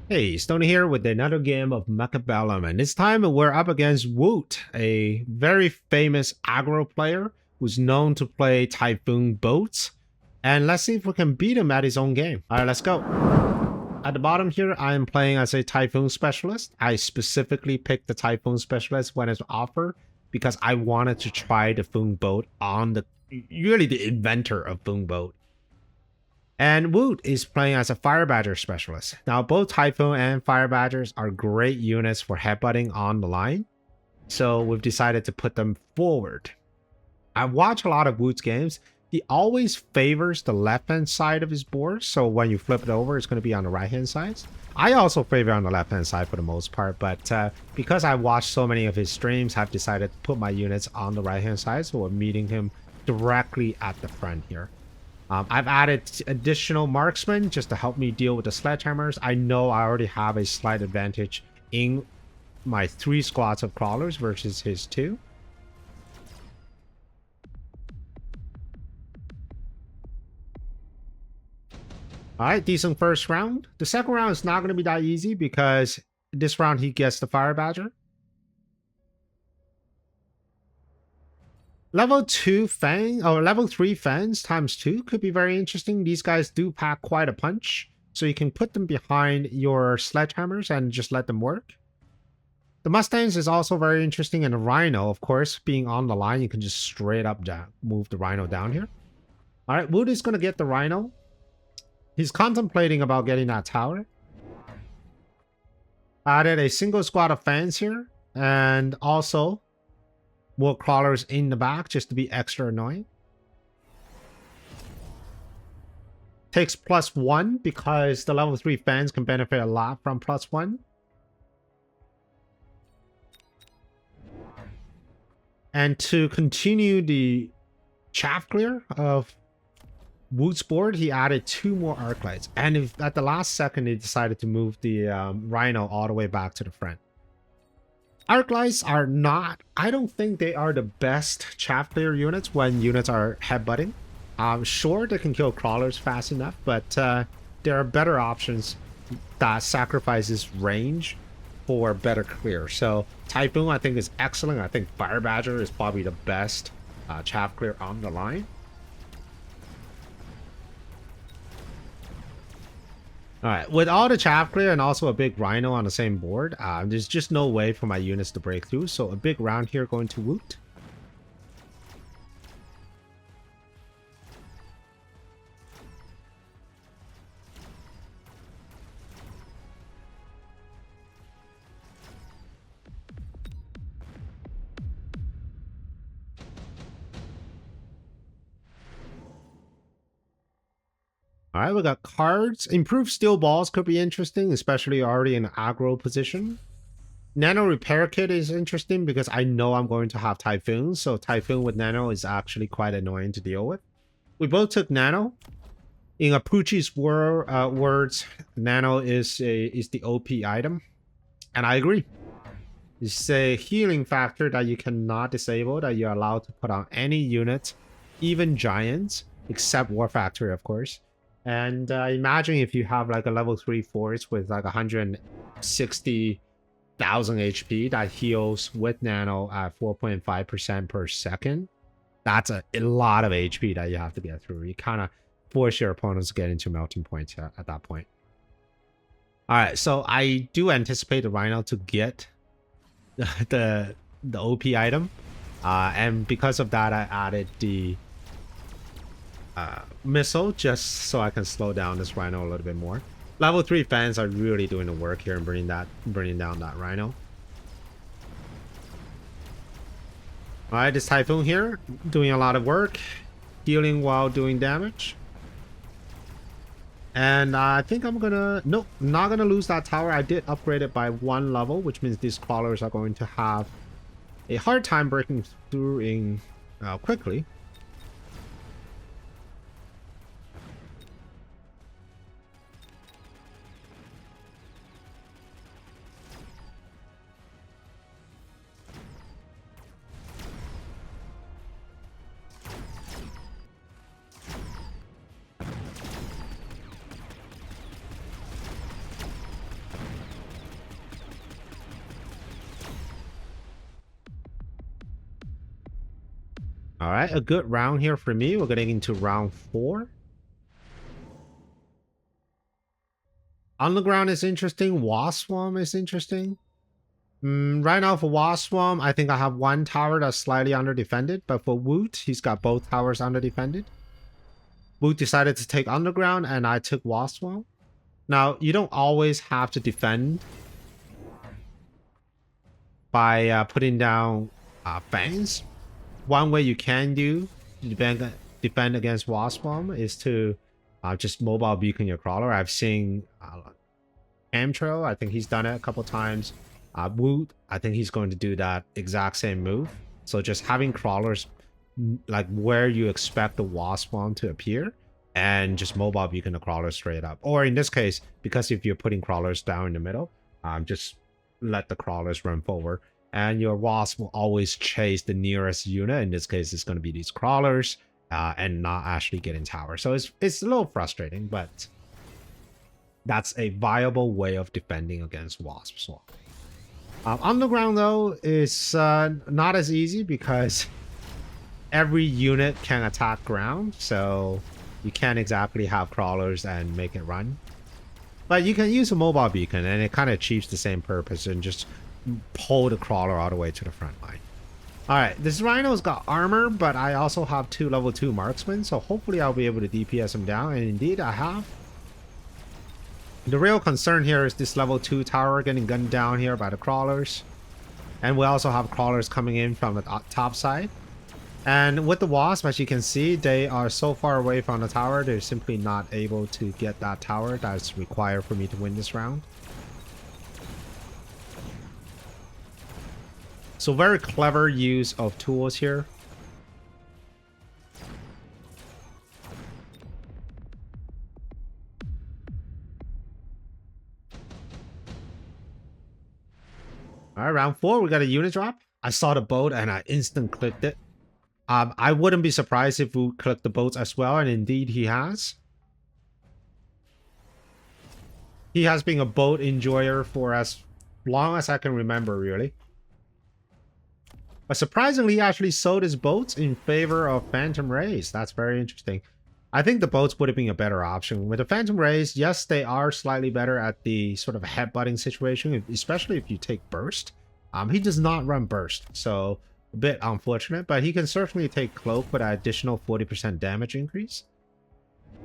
Hey, Stoney here with another game of Mechabellum, and this time we're up against Woot, a very famous aggro player who's known to play Typhoon boats. And let's see if we can beat him at his own game. Alright, let's go. At the bottom here, I am playing as a Typhoon Specialist. I specifically picked the Typhoon Specialist when it's offered because I wanted to try the Foon boat on the inventor of Foon boat. And Woot is playing as a Fire Badger specialist. Now, both Typhoon and Fire Badgers are great units for headbutting on the line, so we've decided to put them forward. I watch a lot of Woot's games. He always favors the left-hand side of his board, so when you flip it over, it's going to be on the right-hand side. I also favor on the left-hand side for the most part, but because I watched so many of his streams, I've decided to put my units on the right-hand side, so we're meeting him directly at the front here. I've added additional marksmen just to help me deal with the sledgehammers. I know I already have a slight advantage in my 3 squads of crawlers versus his 2. Alright, decent first round. The second round is not going to be that easy because this round he gets the Fire Badger. Level 2 Fang, or level 3 Fangs times 2 could be very interesting. These guys do pack quite a punch, so you can put them behind your sledgehammers and just let them work. The Mustangs is also very interesting, and the Rhino, of course, being on the line, you can just straight up down, move the Rhino down here. Alright, Wood is going to get the Rhino. He's contemplating about getting that tower. Added a single squad of Fangs here, and also more crawlers in the back just to be extra annoying. Takes +1 because the level 3 fans can benefit a lot from +1. And to continue the chaff clear of Woot's board, he added 2 more arc lights. And if at the last second, he decided to move the Rhino all the way back to the front. Arc lights are not, I don't think they are the best chaff clear units when units are headbutting. Sure, they can kill crawlers fast enough, but there are better options that sacrifices range for better clear. So Typhoon, I think, is excellent. I think Fire Badger is probably the best chaff clear on the line. Alright, with all the chaff clear and also a big Rhino on the same board, there's just no way for my units to break through, so a big round here going to Woot. Alright, we got cards. Improved steel balls could be interesting, especially already in an aggro position. Nano repair kit is interesting because I know I'm going to have Typhoon, so Typhoon with Nano is actually quite annoying to deal with. We both took Nano. In Apuchi's words, Nano is the OP item, and I agree. It's a healing factor that you cannot disable, that you're allowed to put on any unit, even giants, except War Factory, of course. And imagine if you have like a level 3 force with like 160,000 HP that heals with Nano at 4.5% per second. That's a lot of HP that you have to get through. You kind of force your opponents to get into melting points at that point. Alright, so I do anticipate the Rhino to get the OP item. And because of that, I added the missile just so I can slow down this Rhino a little bit more. Level 3 fans are really doing the work here and bringing down that Rhino. Alright, this Typhoon here doing a lot of work, healing while doing damage. And I think I'm gonna, nope, not gonna lose that tower. I did upgrade it by 1 level, which means these crawlers are going to have a hard time breaking through in quickly. All right, a good round here for me. We're getting into round 4. Underground is interesting. Wasp Swarm is interesting. Right now for Wasp Swarm, I think I have one tower that's slightly under-defended, but for Woot, he's got both towers under-defended. Woot decided to take Underground, and I took Wasp Swarm. Now, you don't always have to defend by putting down Fangs. One way you can do to defend against Wasp Swarm is to just mobile beacon your crawler. I've seen Amtrail, I think he's done it a couple times. Woot, I think he's going to do that exact same move. So just having crawlers like where you expect the Wasp Swarm to appear, and just mobile beacon the crawler straight up. Or in this case, because if you're putting crawlers down in the middle, just let the crawlers run forward. And your Wasp will always chase the nearest unit. In this case, it's going to be these crawlers and not actually get in tower. So it's a little frustrating, but that's a viable way of defending against Wasp Swarm. Underground, though, is not as easy because every unit can attack ground, so you can't exactly have crawlers and make it run. But you can use a mobile beacon, and it kind of achieves the same purpose and just pull the crawler all the way to the front line. Alright, this Rhino's got armor, but I also have 2 level 2 marksmen, so hopefully I'll be able to DPS him down, and indeed I have. The real concern here is this level 2 tower getting gunned down here by the crawlers. And we also have crawlers coming in from the top side. And with the Wasp, as you can see, they are so far away from the tower, they're simply not able to get that tower that's required for me to win this round. So very clever use of tools here. All right, round 4, we got a unit drop. I saw the boat and I instant clicked it. I wouldn't be surprised if we clicked the boats as well, and indeed he has. He has been a boat enjoyer for as long as I can remember, really. But surprisingly, he actually sold his boats in favor of Phantom Rays. That's very interesting. I think the boats would have been a better option. With the Phantom Rays, yes, they are slightly better at the sort of headbutting situation, especially if you take Burst. He does not run Burst, so a bit unfortunate, but he can certainly take Cloak with an additional 40% damage increase.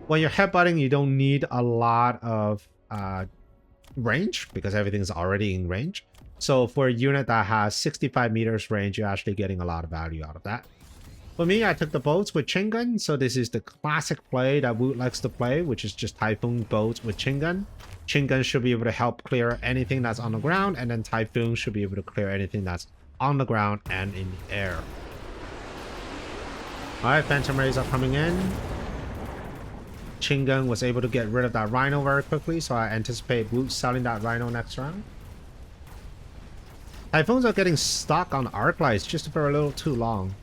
When you're headbutting, you don't need a lot of range, because everything's already in range. So for a unit that has 65 meters range, you're actually getting a lot of value out of that. For me, I took the boats with Chain Gun, so this is the classic play that Woot likes to play, which is just Typhoon boats with Chain Gun. Chain Gun should be able to help clear anything that's on the ground, and then Typhoon should be able to clear anything that's on the ground and in the air. Alright, Phantom Rays are coming in. Chain Gun was able to get rid of that Rhino very quickly, so I anticipate Woot selling that Rhino next round. Typhoons are getting stuck on arc lights just for a little too long.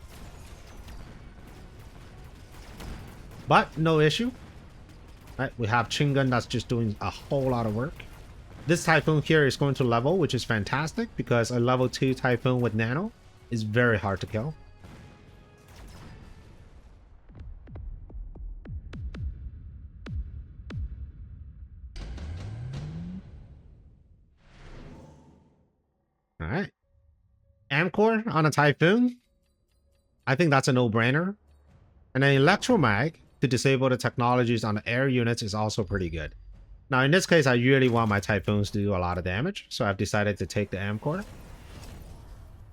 But no issue. Right, we have Chain Gun that's just doing a whole lot of work. This Typhoon here is going to level, which is fantastic because a level 2 Typhoon with Nano is very hard to kill. Alright. Amcore on a Typhoon. I think that's a no-brainer. And an Electromag to disable the technologies on the air units is also pretty good. Now in this case, I really want my Typhoons to do a lot of damage, so I've decided to take the Amcore.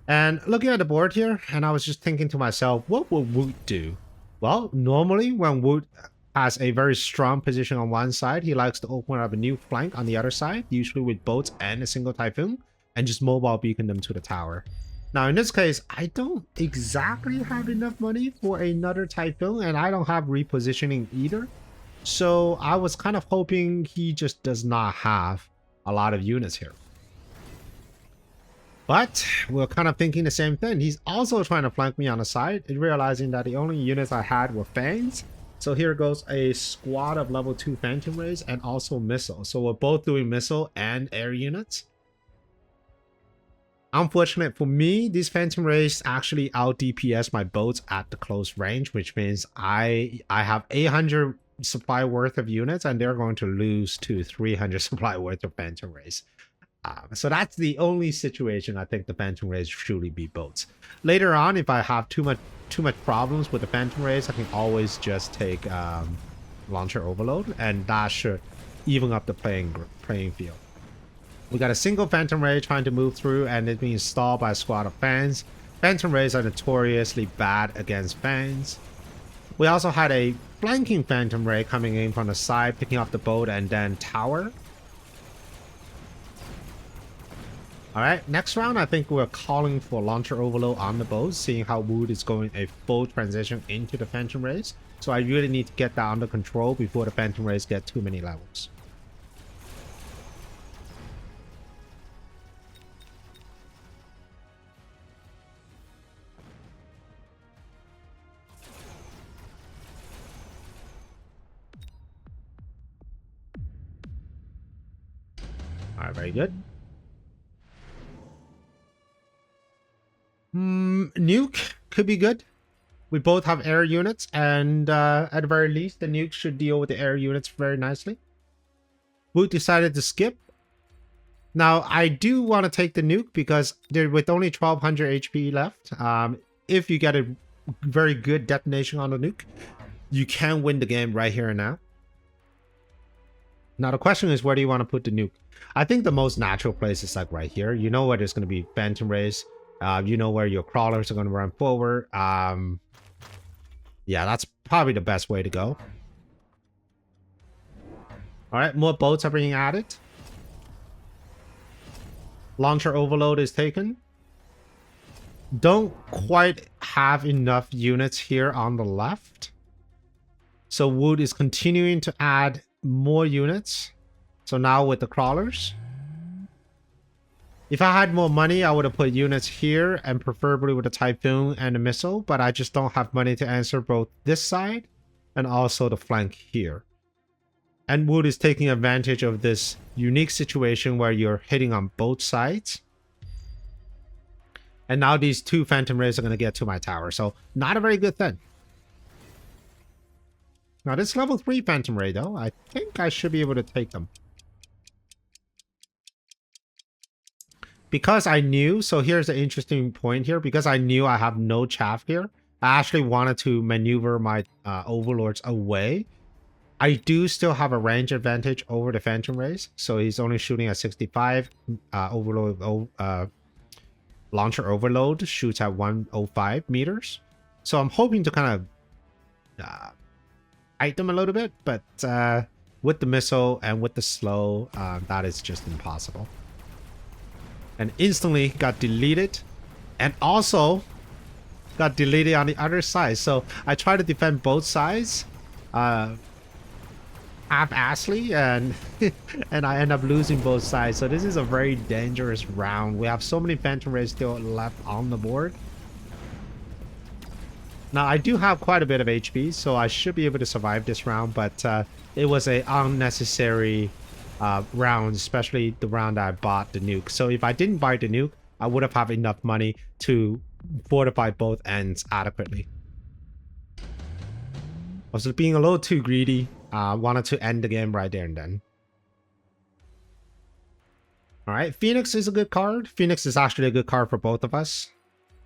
And looking at the board here, and I was just thinking to myself, what would Woot do? Well, normally when Woot has a very strong position on one side, he likes to open up a new flank on the other side, usually with boats and a single Typhoon, and just mobile beacon them to the tower. Now in this case, I don't exactly have enough money for another Typhoon, and I don't have repositioning either. So I was kind of hoping he just does not have a lot of units here. But we're kind of thinking the same thing. He's also trying to flank me on the side, realizing that the only units I had were Fangs. So here goes a squad of level 2 Phantom Rays and also missiles. So we're both doing missile and air units. Unfortunate for me, these Phantom Rays actually out DPS my boats at the close range, which means I have 800 supply worth of units and they're going to lose to 300 supply worth of Phantom Rays. So that's the only situation I think the Phantom Rays truly beat boats. Later on, if I have too much problems with the Phantom Rays, I can always just take Launcher Overload, and that should even up the playing field. We got a single Phantom Ray trying to move through, and it's being stalled by a squad of fans. Phantom Rays are notoriously bad against fans. We also had a flanking Phantom Ray coming in from the side, picking up the boat, and then tower. Alright, next round I think we're calling for Launcher Overload on the boat, seeing how Wood is going a full transition into the Phantom Rays. So I really need to get that under control before the Phantom Rays get too many levels. Alright, very good. Nuke could be good. We both have air units, and at the very least, the nuke should deal with the air units very nicely. Woot decided to skip. Now, I do want to take the nuke because they're with only 1200 HP left. If you get a very good detonation on the nuke, you can win the game right here and now. Now, the question is, where do you want to put the nuke? I think the most natural place is like right here. You know where there's going to be Phantom Rays. You know where your crawlers are going to run forward. Yeah, that's probably the best way to go. Alright, more boats are being added. Launcher Overload is taken. Don't quite have enough units here on the left. So Wood is continuing to add more units. So now with the crawlers. If I had more money, I would have put units here and preferably with a Typhoon and a missile, but I just don't have money to answer both this side and also the flank here. And Wood is taking advantage of this unique situation where you're hitting on both sides. And now these two Phantom Rays are going to get to my tower, so not a very good thing. Now this level 3 Phantom Ray though, I think I should be able to take them. Because I knew, so here's the interesting point here, because I knew I have no chaff here, I actually wanted to maneuver my overlords away. I do still have a range advantage over the Phantom Rays, so he's only shooting at 65. Launcher Overload shoots at 105 meters. So I'm hoping to kind of fight them a little bit, but with the missile and with the slow, that is just impossible. And instantly got deleted, and also got deleted on the other side. So I try to defend both sides half-assly, and and I end up losing both sides. So this is a very dangerous round. We have so many Phantom Rays still left on the board. Now I do have quite a bit of HP, so I should be able to survive this round, but it was a unnecessary round, especially the round I bought the nuke. So if I didn't buy the nuke, I would have had enough money to fortify both ends adequately. I was being a little too greedy. Wanted to end the game right there and then. Alright, Phoenix is a good card. Phoenix is actually a good card for both of us.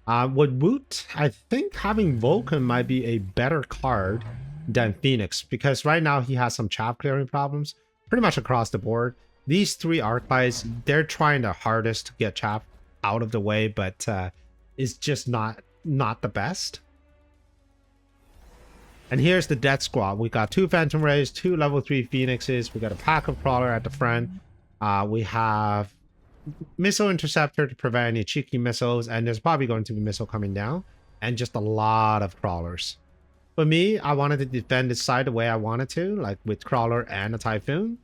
With Woot, I think having Vulcan might be a better card than Phoenix, because right now he has some chaff clearing problems pretty much across the board. These three archetypes, they're trying their hardest to get chaff out of the way, but it's just not the best. And here's the Death Squad. We got two Phantom Rays, two level 3 Phoenixes. We got a pack of Crawler at the front. We have Missile Interceptor to prevent any cheeky missiles, and there's probably going to be missile coming down, and just a lot of Crawlers. For me, I wanted to defend this side the way I wanted to, like with Crawler and a Typhoon.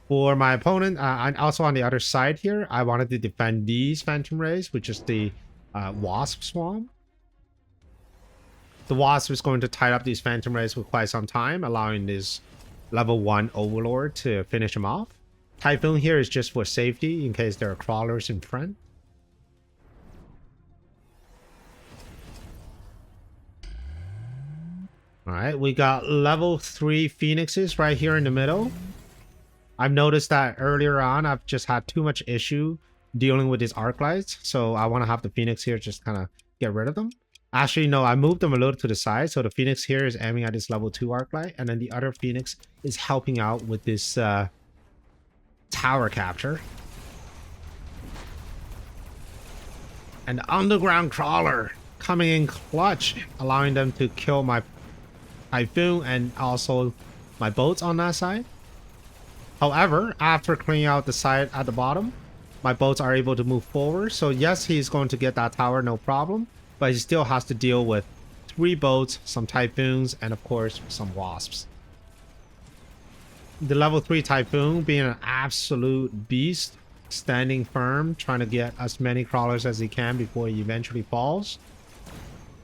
For my opponent, and also on the other side here, I wanted to defend these Phantom Rays, which is the Wasp Swarm. The Wasp is going to tie up these Phantom Rays for quite some time, allowing this level 1 Overlord to finish them off. Typhoon here is just for safety, in case there are Crawlers in front. All right, we got level 3 phoenixes right here in the middle. I've noticed that earlier on, I've just had too much issue dealing with these arc lights. So I want to have the phoenix here just kind of get rid of them. Actually, no, I moved them a little to the side. So the phoenix here is aiming at this level 2 arc light. And then the other phoenix is helping out with this tower capture. An underground crawler coming in clutch, allowing them to kill my Typhoon and also my boats on that side. However, after cleaning out the side at the bottom, my boats are able to move forward. So yes, he's going to get that tower, no problem. But he still has to deal with 3 boats, some Typhoons, and of course, some Wasps. The level 3 Typhoon being an absolute beast, standing firm, trying to get as many crawlers as he can before he eventually falls.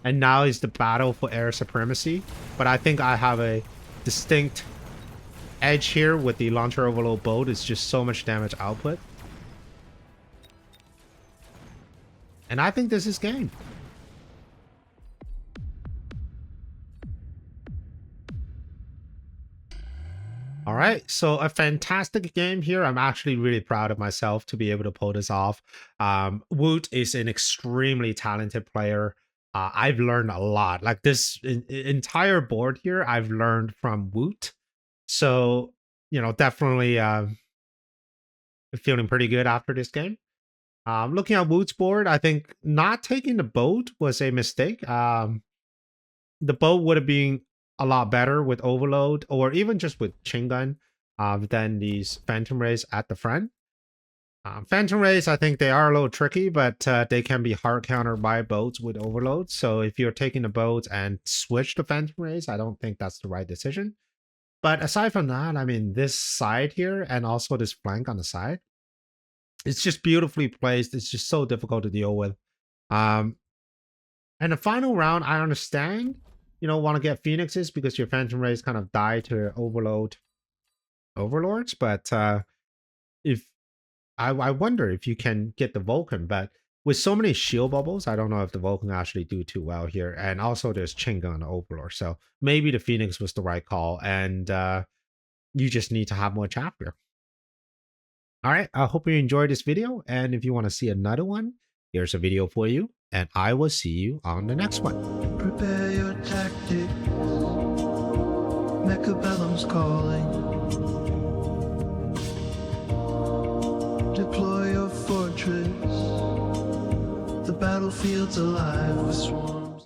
And now is the battle for air supremacy. But I think I have a distinct edge here with the launcher overload boat. It's just so much damage output. And I think this is game. All right, so a fantastic game here. I'm actually really proud of myself to be able to pull this off. Woot is an extremely talented player. I've learned a lot. Like this entire board here, I've learned from Woot. So, you know, definitely feeling pretty good after this game. Looking at Woot's board, I think not taking the boat was a mistake. The boat would have been a lot better with overload or even just with chain gun than these phantom rays at the front. Phantom rays, I think they are a little tricky, but they can be hard countered by boats with overload. So if you're taking the boats and switch to phantom rays, I don't think that's the right decision. But aside from that, I mean, this side here and also this flank on the side, it's just beautifully placed. It's just so difficult to deal with. And the final round, I understand, you know, want to get phoenixes because your phantom rays kind of die to overload overlords. But if I wonder if you can get the Vulcan, but with so many shield bubbles, I don't know if the Vulcan actually do too well here. And also there's Chinga on the overlord. So maybe the Phoenix was the right call. And you just need to have more chapter. All right, I hope you enjoyed this video. And if you want to see another one, here's a video for you. And I will see you on the next one. Prepare your tactics. Mechabellum's calling. Deploy your fortress. The battlefield's alive with swarms.